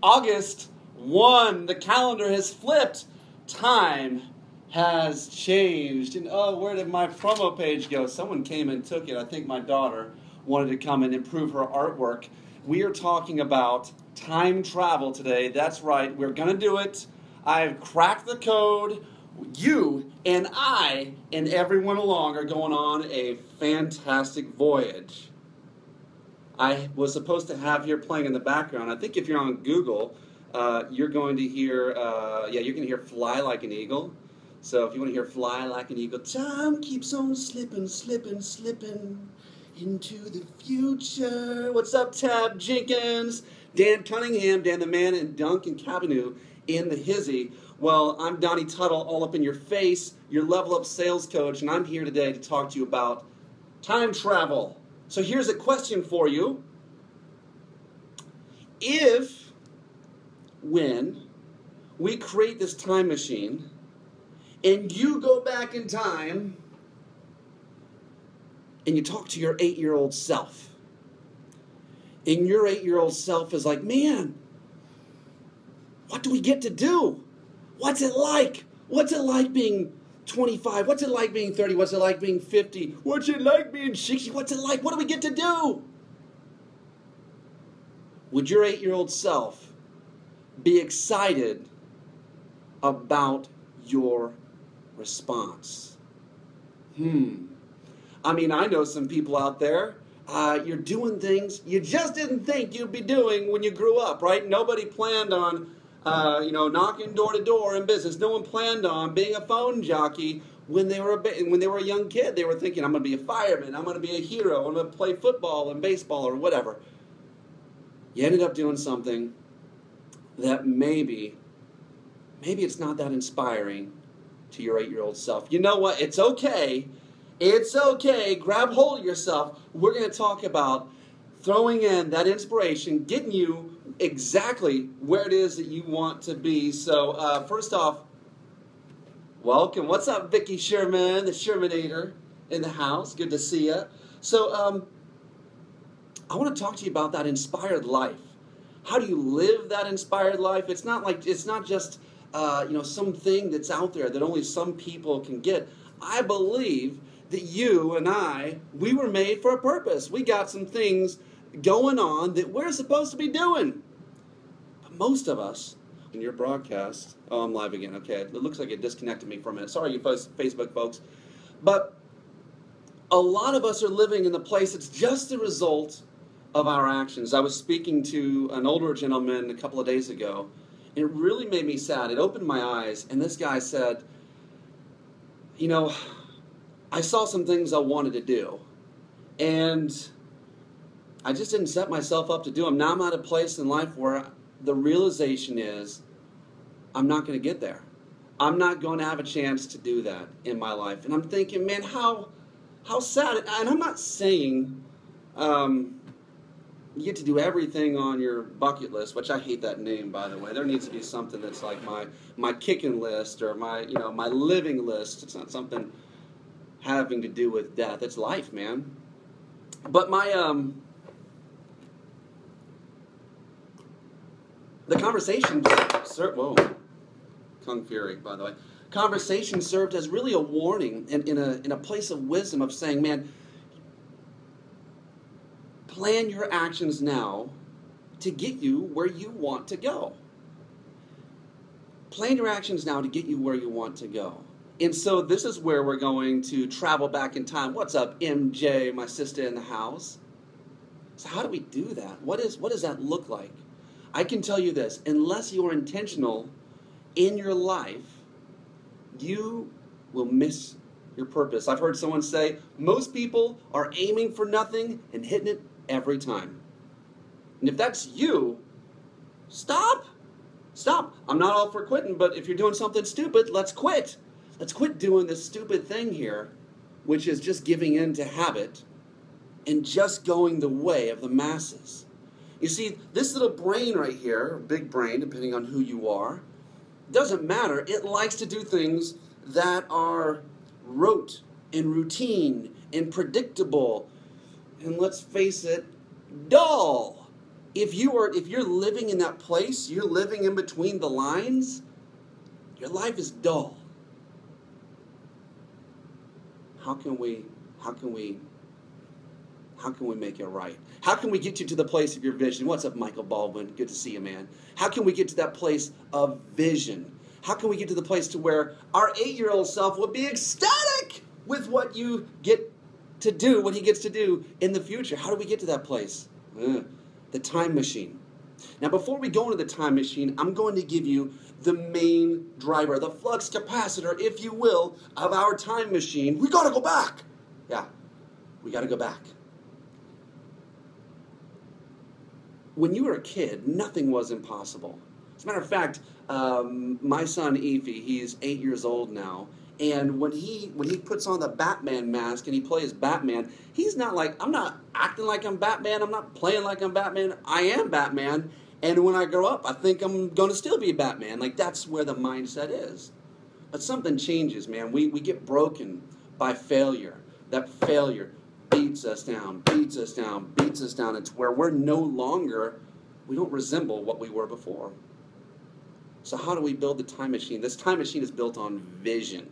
August 1. The calendar has flipped. Time has changed. And oh, where did my promo page go? Someone came and took it. I think my daughter wanted to come and improve her artwork. We are talking about time travel today. That's right. We're going to do it. I've cracked the code. You and I and everyone along are going on a fantastic voyage. I was supposed to have here playing in the background. I think if you're on Google, you're going to hear, you're going to hear Fly Like an Eagle. So if you want to hear Fly Like an Eagle, time keeps on slipping, slipping, slipping into the future. What's up, Tab Jenkins? Dan Cunningham, Dan the Man, and Duncan Cabaneu in the hizzy. Well, I'm Donnie Tuttle, all up in your face, your level up sales coach, and I'm here today to talk to you about time travel. So here's a question for you. If, when we create this time machine, and you go back in time, and you talk to your 8-year-old self, and your 8-year-old self is like, man, what do we get to do? What's it like? What's it like being 25? What's it like being 30? What's it like being 50? What's it like being 60? What's it like? What do we get to do? Would your 8-year-old self be excited about your response? I mean, I know some people out there, you're doing things you just didn't think you'd be doing when you grew up, right? Nobody planned on knocking door to door in business. No one planned on being a phone jockey when they were a young kid. They were thinking, I'm going to be a fireman, I'm going to be a hero, I'm going to play football and baseball or whatever. You ended up doing something that maybe it's not that inspiring to your 8-year-old self. You know what? It's okay. It's okay. Grab hold of yourself. We're going to talk about throwing in that inspiration, getting you exactly where it is that you want to be. So first off, welcome. What's up, Vicky Sherman, the Shermanator in the house? Good to see you. So I want to talk to you about that inspired life. How do you live that inspired life? It's not just something that's out there that only some people can get. I believe that you and we were made for a purpose. We got some things going on that we're supposed to be doing. But most of us, in your broadcast, oh, I'm live again, okay, it looks like it disconnected me for a minute. Sorry, you Facebook folks. But a lot of us are living in a place that's just the result of our actions. I was speaking to an older gentleman a couple of days ago, and it really made me sad. It opened my eyes, and this guy said, I saw some things I wanted to do, and I just didn't set myself up to do them. Now I'm at a place in life where the realization is I'm not going to get there. I'm not going to have a chance to do that in my life. And I'm thinking, man, how sad. And I'm not saying you get to do everything on your bucket list, which I hate that name, by the way. There needs to be something that's like my kicking list or my living list. It's not something having to do with death. It's life, man. But the conversation, Kung Fury, by the way. Conversation served as really a warning in a place of wisdom of saying, man, plan your actions now to get you where you want to go. Plan your actions now to get you where you want to go. And so this is where we're going to travel back in time. What's up, MJ, my sister in the house? So how do we do that? What does that look like? I can tell you this, unless you are intentional in your life, you will miss your purpose. I've heard someone say, most people are aiming for nothing and hitting it every time. And if that's you, stop. Stop. I'm not all for quitting, but if you're doing something stupid, let's quit. Let's quit doing this stupid thing here, which is just giving in to habit and just going the way of the masses. You see, this little brain right here, big brain, depending on who you are, doesn't matter. It likes to do things that are rote and routine and predictable and, let's face it, dull. if you're living in that place, you're living in between the lines, your life is dull. How can we make it right? How can we get you to the place of your vision? What's up, Michael Baldwin? Good to see you, man. How can we get to that place of vision? How can we get to the place to where our 8-year-old self will be ecstatic with what you get to do, what he gets to do in the future? How do we get to that place? The time machine. Now, before we go into the time machine, I'm going to give you the main driver, the flux capacitor, if you will, of our time machine. We got to go back. Yeah, we got to go back. When you were a kid, nothing was impossible. As a matter of fact, my son Efi, he's 8 years old now, and when he puts on the Batman mask and he plays Batman, he's not like, I'm not acting like I'm Batman, I'm not playing like I'm Batman, I am Batman, and when I grow up, I think I'm going to still be Batman. Like, that's where the mindset is. But something changes, man. We get broken by failure. That failure beats us down, beats us down, beats us down. It's where we're no longer, we don't resemble what we were before. So how do we build the time machine? This time machine is built on vision.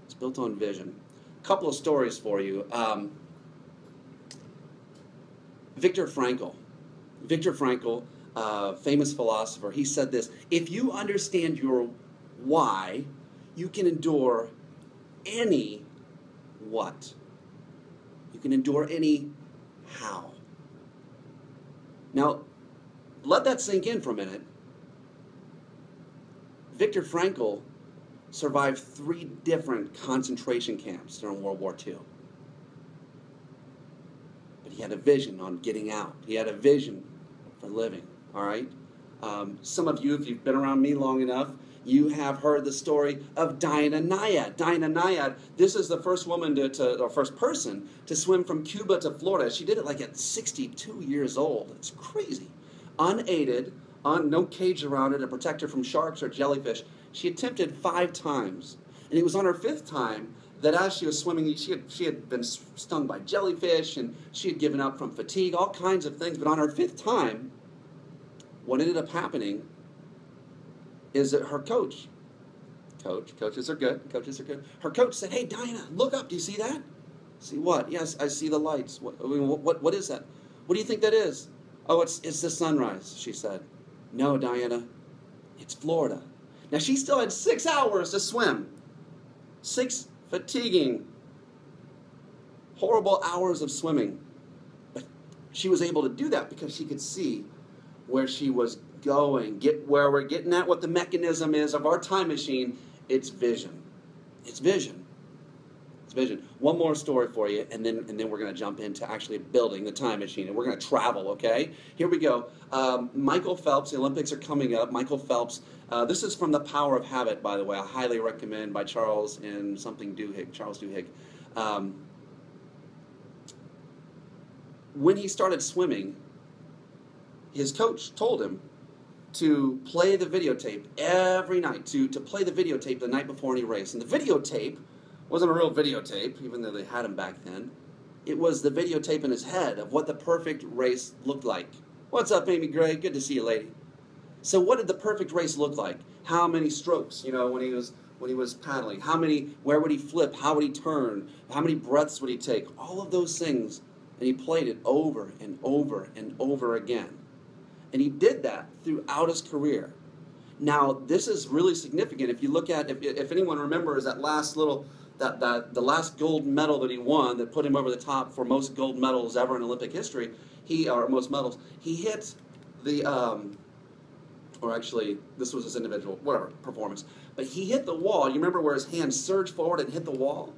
It's built on vision. A couple of stories for you. Viktor Frankl. Viktor Frankl, famous philosopher, he said this: if you understand your why, you can endure any what. You can endure any how. Now, let that sink in for a minute. Viktor Frankl survived 3 different concentration camps during World War II. But he had a vision on getting out. He had a vision for living, all right? Some of you, if you've been around me long enough, you have heard the story of Diana Nyad. Diana Nyad, this is the first woman or first person to swim from Cuba to Florida. She did it like at 62 years old. It's crazy. Unaided, no cage around her to protect her from sharks or jellyfish. She attempted 5 times. And it was on her 5th time that as she was swimming, she had been stung by jellyfish, and she had given up from fatigue, all kinds of things. But on her 5th time, what ended up happening is that her coaches are good, her coach said, "Hey, Diana, look up, do you see that?" "See what?" "Yes, I see the lights." What is that?" "What do you think that is?" "Oh, it's the sunrise," she said. "No, Diana, it's Florida." Now, she still had 6 hours to swim. 6 fatiguing, horrible hours of swimming. But she was able to do that because she could see where she was going. Where we're getting at, what the mechanism is of our time machine. It's vision. It's vision. It's vision. One more story for you, and then we're going to jump into actually building the time machine, and we're going to travel, okay? Here we go. Michael Phelps, the Olympics are coming up. Michael Phelps, this is from The Power of Habit, by the way. I highly recommend, by Charles Duhigg. When he started swimming, his coach told him to play the videotape every night, to play the videotape the night before any race. And the videotape wasn't a real videotape, even though they had them back then. It was the videotape in his head of what the perfect race looked like. What's up, Amy Gray? Good to see you, lady. So what did the perfect race look like? How many strokes, when he was paddling? Where would he flip? How would he turn? How many breaths would he take? All of those things. And he played it over and over and over again. And he did that throughout his career. Now, this is really significant. If you look at, if anyone remembers that last the last gold medal that he won that put him over the top for most gold medals ever in Olympic history, most medals, he hit the, or actually, this was his individual, performance, but he hit the wall. You remember where his hand surged forward and hit the wall?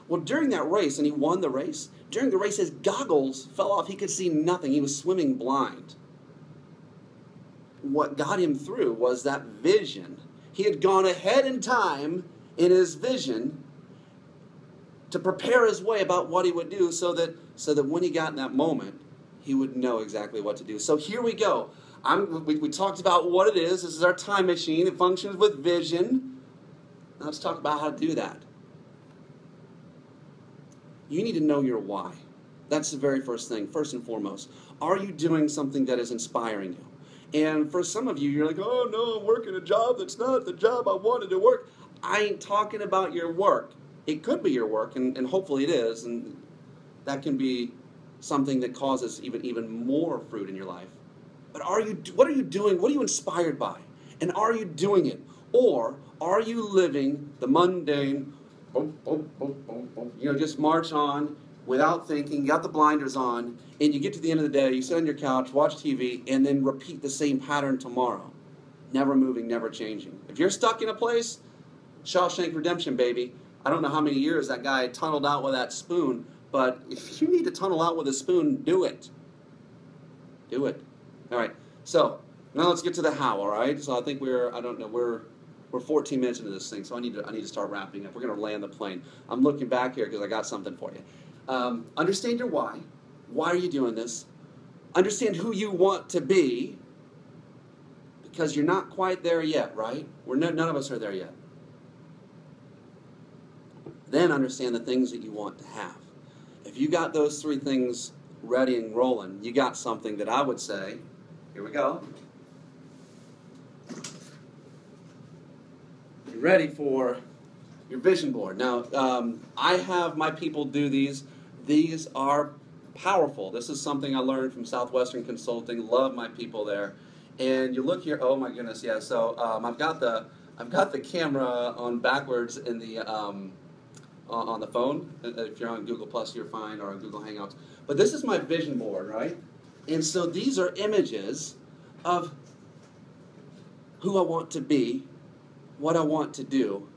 Well, during that race, and he won the race, during the race his goggles fell off. He could see nothing. He was swimming blind. What got him through was that vision. He had gone ahead in time in his vision to prepare his way about what he would do so that when he got in that moment, he would know exactly what to do. So here we go. We talked about what it is. This is our time machine. It functions with vision. Now let's talk about how to do that. You need to know your why. That's the very first thing, first and foremost. Are you doing something that is inspiring you? And for some of you, you're like, oh no, I'm working a job that's not the job I wanted to work. I ain't talking about your work. It could be your work, and hopefully it is, and that can be something that causes even more fruit in your life. But what are you doing? What are you inspired by? And are you doing it? Or are you living the mundane, just march on without thinking, you got the blinders on, and you get to the end of the day, you sit on your couch, watch TV, and then repeat the same pattern tomorrow. Never moving, never changing. If you're stuck in a place, Shawshank Redemption, baby. I don't know how many years that guy tunneled out with that spoon, but if you need to tunnel out with a spoon, do it. Do it. All right. So now let's get to the how. All right. So I think we're 14 minutes into this thing, so I need to start wrapping up. We're going to land the plane. I'm looking back here because I got something for you. Understand your why. Why are you doing this? Understand who you want to be, because you're not quite there yet, right? None of us are there yet. Then understand the things that you want to have. If you got those three things ready and rolling, you got something that I would say, here we go. You're ready for your vision board. Now, I have my people do these. These are powerful. This is something I learned from Southwestern Consulting. Love my people there. And you look here, oh my goodness, yeah. So I've got the camera on backwards in the on the phone. If you're on Google Plus, you're fine, or on Google Hangouts. But this is my vision board, right? And so these are images of who I want to be, what I want to do,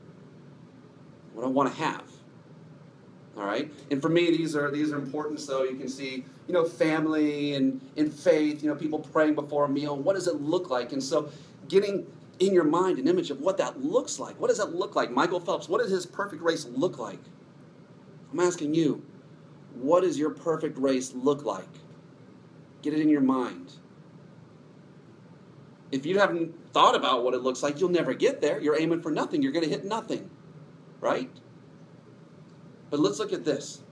what I want to have. All right? And for me, these are important, so you can see, family and faith, people praying before a meal. What does it look like? And so getting in your mind an image of what that looks like. What does that look like? Michael Phelps, what does his perfect race look like? I'm asking you, what does your perfect race look like? Get it in your mind. If you haven't thought about what it looks like, you'll never get there. You're aiming for nothing. You're going to hit nothing. Right? But let's look at this.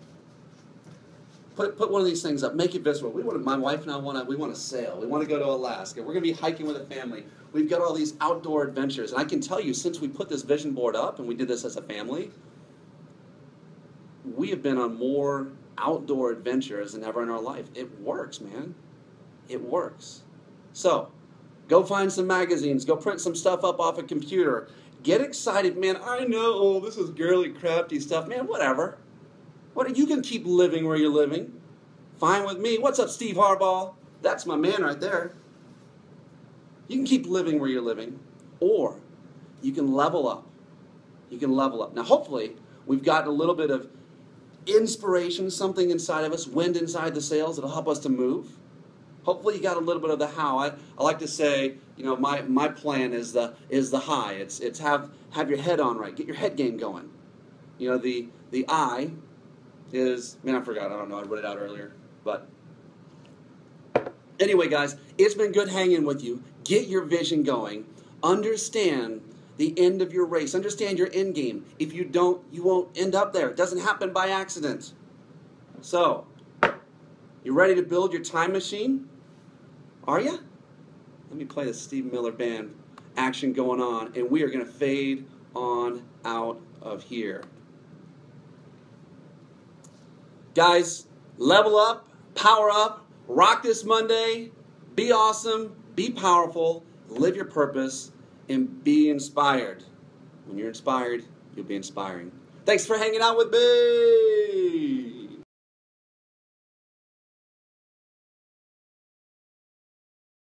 Put one of these things up. Make it visible. My wife and I want to sail. We want to go to Alaska. We're going to be hiking with a family. We've got all these outdoor adventures. And I can tell you, since we put this vision board up and we did this as a family, we have been on more outdoor adventures than ever in our life. It works, man. It works. So, go find some magazines. Go print some stuff up off a computer. Get excited, man. I know, this is girly, crafty stuff. Man, whatever. You can keep living where you're living. Fine with me. What's up, Steve Harbaugh? That's my man right there. You can keep living where you're living, or you can level up. You can level up. Now, hopefully, we've gotten a little bit of inspiration, something inside of us, wind inside the sails that'll help us to move. Hopefully, you got a little bit of the how. I like to say, my plan is the high. It's have your head on right. Get your head game going. The I is, man, I forgot. I don't know. I wrote it out earlier. But anyway, guys, it's been good hanging with you. Get your vision going. Understand the end of your race. Understand your end game. If you don't, you won't end up there. It doesn't happen by accident. So, you ready to build your time machine? Are you? Let me play the Steve Miller Band action going on, and we are going to fade on out of here. Guys, level up, power up, rock this Monday, be awesome, be powerful, live your purpose, and be inspired. When you're inspired, you'll be inspiring. Thanks for hanging out with me.